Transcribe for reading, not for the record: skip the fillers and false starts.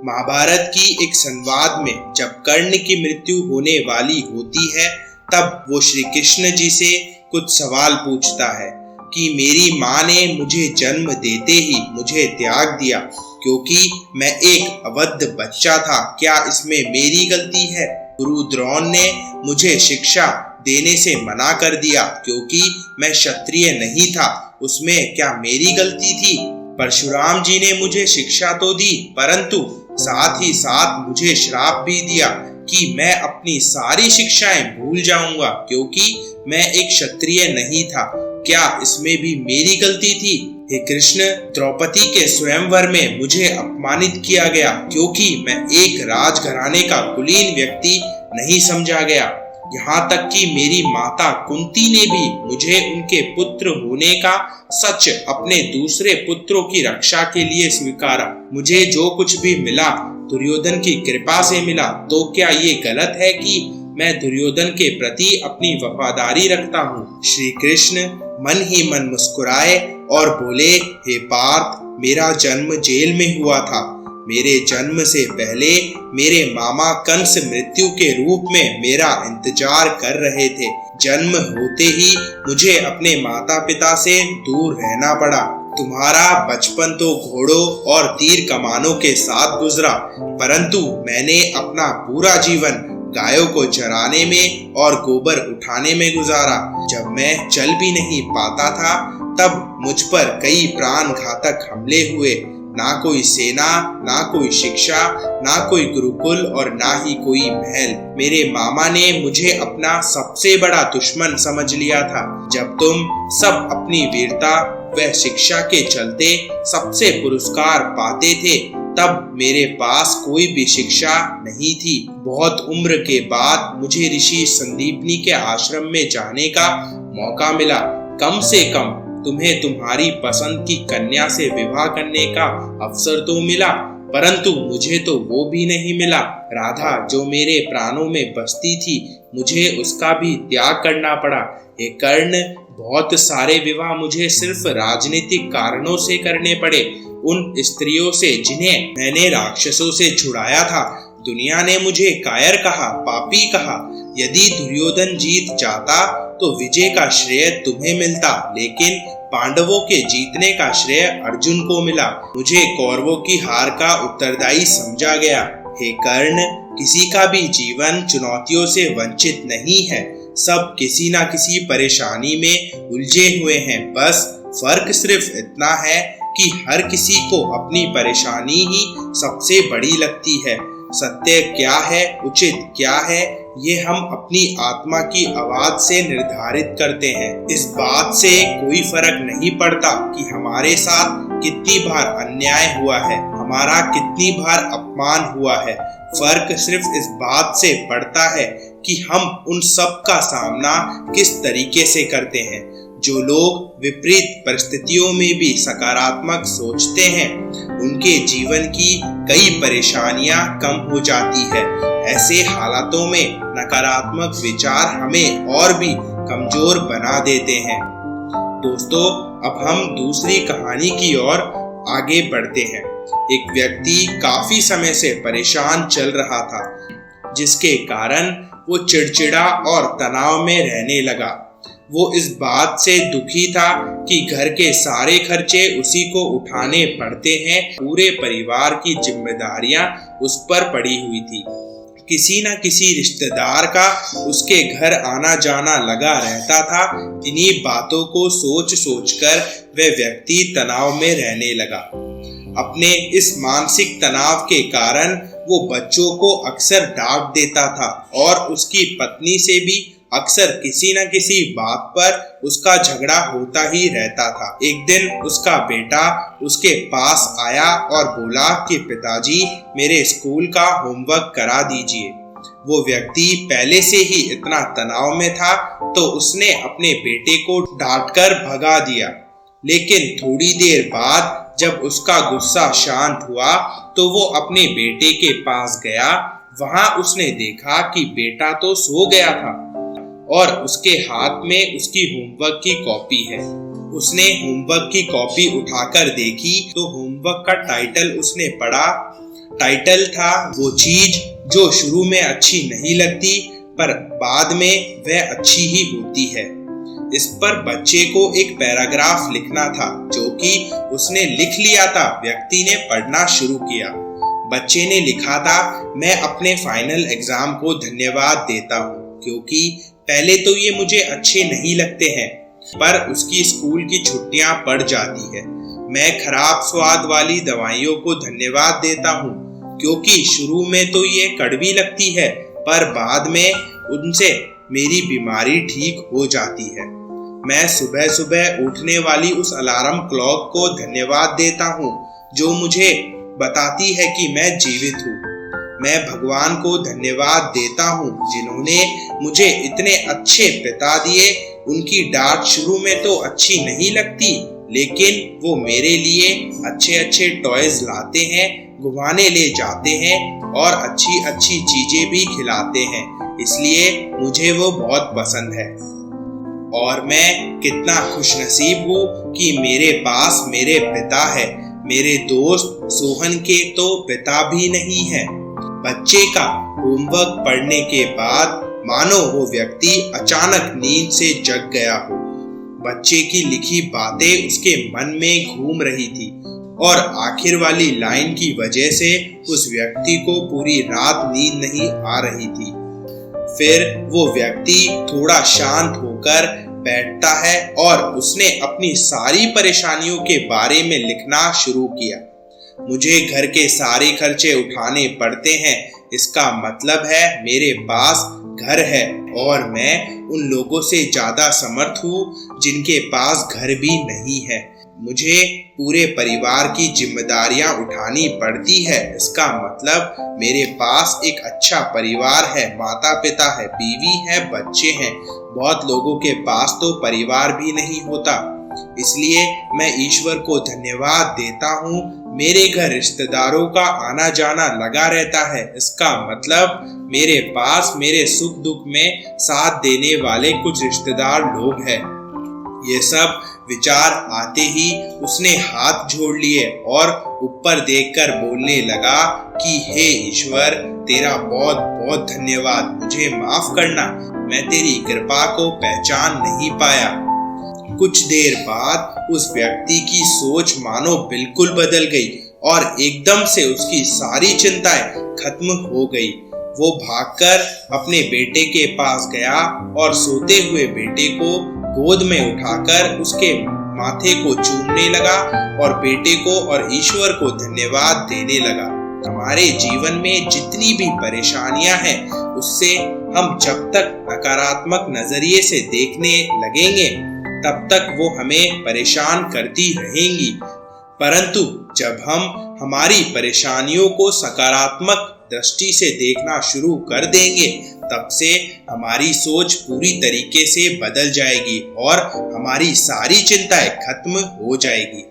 महाभारत की एक संवाद में जब कर्ण की मृत्यु होने वाली होती है तब वो श्री कृष्ण जी से कुछ सवाल पूछता है कि मेरी माँ ने मुझे जन्म देते ही मुझे त्याग दिया क्योंकि मैं एक अबद्ध बच्चा था, क्या इसमें मेरी गलती है? गुरु द्रोण ने मुझे शिक्षा देने से मना कर दिया क्योंकि मैं क्षत्रिय नहीं था, उसमें क्या मेरी गलती थी? परशुराम जी ने मुझे शिक्षा तो दी परंतु साथ ही साथ मुझे श्राप भी दिया कि मैं अपनी सारी शिक्षाएं भूल जाऊंगा क्योंकि मैं एक क्षत्रिय नहीं था, क्या इसमें भी मेरी गलती थी? हे कृष्ण, द्रौपदी के स्वयंवर में मुझे अपमानित किया गया क्योंकि मैं एक राजघराने का कुलीन व्यक्ति नहीं समझा गया। यहाँ तक कि मेरी माता कुंती ने भी मुझे उनके पुत्र होने का सच अपने दूसरे पुत्रों की रक्षा के लिए स्वीकारा। मुझे जो कुछ भी मिला दुर्योधन की कृपा से मिला, तो क्या ये गलत है कि मैं दुर्योधन के प्रति अपनी वफादारी रखता हूँ? श्री कृष्ण मन ही मन मुस्कुराए और बोले, हे पार्थ, मेरा जन्म जेल में हुआ था। मेरे जन्म से पहले मेरे मामा कंस मृत्यु के रूप में मेरा इंतजार कर रहे थे। जन्म होते ही मुझे अपने माता पिता से दूर रहना पड़ा। तुम्हारा बचपन तो घोड़ों और तीर कमानों के साथ गुजरा, परंतु मैंने अपना पूरा जीवन गायों को चराने में और गोबर उठाने में गुजारा। जब मैं चल भी नहीं पाता था तब मुझ पर कई प्राण घातक हमले हुए। ना कोई सेना, ना कोई शिक्षा, ना कोई गुरुकुल और ना ही कोई महल। मेरे मामा ने मुझे अपना सबसे बड़ा दुश्मन समझ लिया था। जब तुम सब अपनी वीरता व शिक्षा के चलते सबसे पुरस्कार पाते थे तब मेरे पास कोई भी शिक्षा नहीं थी। बहुत उम्र के बाद मुझे ऋषि संदीपनी के आश्रम में जाने का मौका मिला। कम से कम तुम्हें तुम्हारी पसंद की कन्या से विवाह करने का अवसर तो मिला, परंतु मुझे तो वो भी नहीं मिला। राधा जो मेरे प्राणों में बसती थी, मुझे उसका भी त्याग करना पड़ा। हे कर्ण, बहुत सारे विवाह मुझे सिर्फ राजनीतिक कारणों से करने पड़े। उन स्त्रियों से जिन्हें मैंने राक्षसों से छुड़ाया था, दुनिया ने मुझे कायर कहा, पापी कहा। यदि दुर्योधन जीत जाता तो विजय का श्रेय तुम्हें मिलता, लेकिन पांडवों के जीतने का श्रेय अर्जुन को मिला। मुझे कौरवों की हार का उत्तरदायी समझा गया। हे कर्ण, किसी का भी जीवन चुनौतियों से वंचित नहीं है। सब किसी न किसी परेशानी में उलझे हुए हैं। बस फर्क सिर्फ इतना है कि हर किसी को अपनी परेशानी ही सबसे बड़ी लगती है। सत्य क्या है, उचित क्या है, ये हम अपनी आत्मा की आवाज से निर्धारित करते हैं। इस बात से कोई फर्क नहीं पड़ता कि हमारे साथ कितनी बार अन्याय हुआ है, हमारा कितनी बार अपमान हुआ है। फर्क सिर्फ इस बात से पड़ता है कि हम उन सब का सामना किस तरीके से करते हैं। जो लोग विपरीत परिस्थितियों में भी सकारात्मक सोचते हैं, उनके जीवन की कई परेशानियां कम हो जाती है। ऐसे हालातों में नकारात्मक विचार हमें और भी कमजोर बना देते हैं। दोस्तों, अब हम दूसरी कहानी की ओर आगे बढ़ते हैं। एक व्यक्ति काफी समय से परेशान चल रहा था, जिसके कारण वो चिड़चिड़ा और तनाव में रहने लगा। वो इस बात से दुखी था कि घर के सारे खर्चे उसी को उठाने पड़ते हैं। पूरे परिवार की जिम्मेदारियां उस पर पड़ी हुई थी। किसी न किसी रिश्तेदार का उसके घर आना जाना लगा रहता था। इन्हीं बातों को सोच सोचकर वह व्यक्ति तनाव में रहने लगा। अपने इस मानसिक तनाव के कारण वो बच्चों को अक्सर डांट देता था और उसकी पत्नी से भी अक्सर किसी न किसी बात पर उसका झगड़ा होता ही रहता था। एक दिन उसका बेटा उसके पास आया और बोला कि पिताजी, मेरे स्कूल का होमवर्क करा दीजिए। वो व्यक्ति पहले से ही इतना तनाव में था तो उसने अपने बेटे को डांटकर भगा दिया। लेकिन थोड़ी देर बाद जब उसका गुस्सा शांत हुआ तो वो अपने बेटे के पास गया। वहां उसने देखा कि बेटा तो सो गया था और उसके हाथ में उसकी होमवर्क की कॉपी है। उसने होमवर्क की कॉपी उठाकर देखी तो होमवर्क का टाइटल उसने पढ़ा, टाइटल था वो चीज जो शुरू में अच्छी नहीं लगती पर बाद में वह अच्छी ही होती है। इस पर बच्चे को एक पैराग्राफ लिखना था जो कि उसने लिख लिया था। व्यक्ति ने पढ़ना शुरू किया। बच्चे ने लिखा था, मैं अपने फाइनल एग्जाम को धन्यवाद देता हूँ क्योंकि पहले तो ये मुझे अच्छे नहीं लगते हैं पर उसकी स्कूल की छुट्टियां पड़ जाती है। मैं खराब स्वाद वाली दवाइयों को धन्यवाद देता हूँ क्योंकि शुरू में तो ये कड़वी लगती है पर बाद में उनसे मेरी बीमारी ठीक हो जाती है। मैं सुबह सुबह उठने वाली उस अलार्म क्लॉक को धन्यवाद देता हूँ जो मुझे बताती है कि मैं जीवित हूँ। मैं भगवान को धन्यवाद देता हूँ जिन्होंने मुझे इतने अच्छे पिता दिए। उनकी डांट शुरू में तो अच्छी नहीं लगती लेकिन वो मेरे लिए अच्छे अच्छे टॉयज लाते हैं, घुमाने ले जाते हैं और अच्छी अच्छी चीजें भी खिलाते हैं, इसलिए मुझे वो बहुत पसंद है। और मैं कितना खुशनसीब हूँ कि मेरे पास मेरे पिता है। मेरे दोस्त सोहन के तो पिता भी नहीं है। बच्चे का होमवर्क पढ़ने के बाद मानो वो व्यक्ति अचानक नींद से जग गया हो। बच्चे की लिखी बातें उसके मन में घूम रही थी और आखिर वाली लाइन की वजह से उस व्यक्ति को पूरी रात नींद नहीं आ रही थी। फिर वो व्यक्ति थोड़ा शांत होकर बैठता है और उसने अपनी सारी परेशानियों के बारे में लिखना शुरू किया। मुझे घर के सारे खर्चे उठाने पड़ते हैं, इसका मतलब है मेरे पास घर है और मैं उन लोगों से ज्यादा समर्थ हूँ जिनके पास घर भी नहीं है। मुझे पूरे परिवार की जिम्मेदारियां उठानी पड़ती है, इसका मतलब मेरे पास एक अच्छा परिवार है, माता पिता है, बीवी है, बच्चे हैं। बहुत लोगों के पास तो परिवार भी नहीं होता, इसलिए मैं ईश्वर को धन्यवाद देता हूँ। मेरे घर रिश्तेदारों का आना जाना लगा रहता है, इसका मतलब मेरे पास मेरे सुख दुख में साथ देने वाले कुछ रिश्तेदार लोग हैं। ये सब विचार आते ही उसने हाथ जोड़ लिए और ऊपर देखकर बोलने लगा कि हे ईश्वर, तेरा बहुत बहुत धन्यवाद। मुझे माफ करना, मैं तेरी कृपा को पहचान नहीं पाया। कुछ देर बाद उस व्यक्ति की सोच मानो बिल्कुल बदल गई और एकदम से उसकी सारी चिंताएं खत्म हो गई। वो भागकर अपने बेटे के पास गया और सोते हुए बेटे को गोद में उठाकर उसके माथे को चूमने लगा और बेटे को और ईश्वर को धन्यवाद देने लगा। हमारे जीवन में जितनी भी परेशानियां हैं उससे हम जब तक नकारात्मक नजरिए से देखने लगेंगे तब तक वो हमें परेशान करती रहेंगी, परंतु जब हम हमारी परेशानियों को सकारात्मक दृष्टि से देखना शुरू कर देंगे तब से हमारी सोच पूरी तरीके से बदल जाएगी और हमारी सारी चिंताएं खत्म हो जाएगी।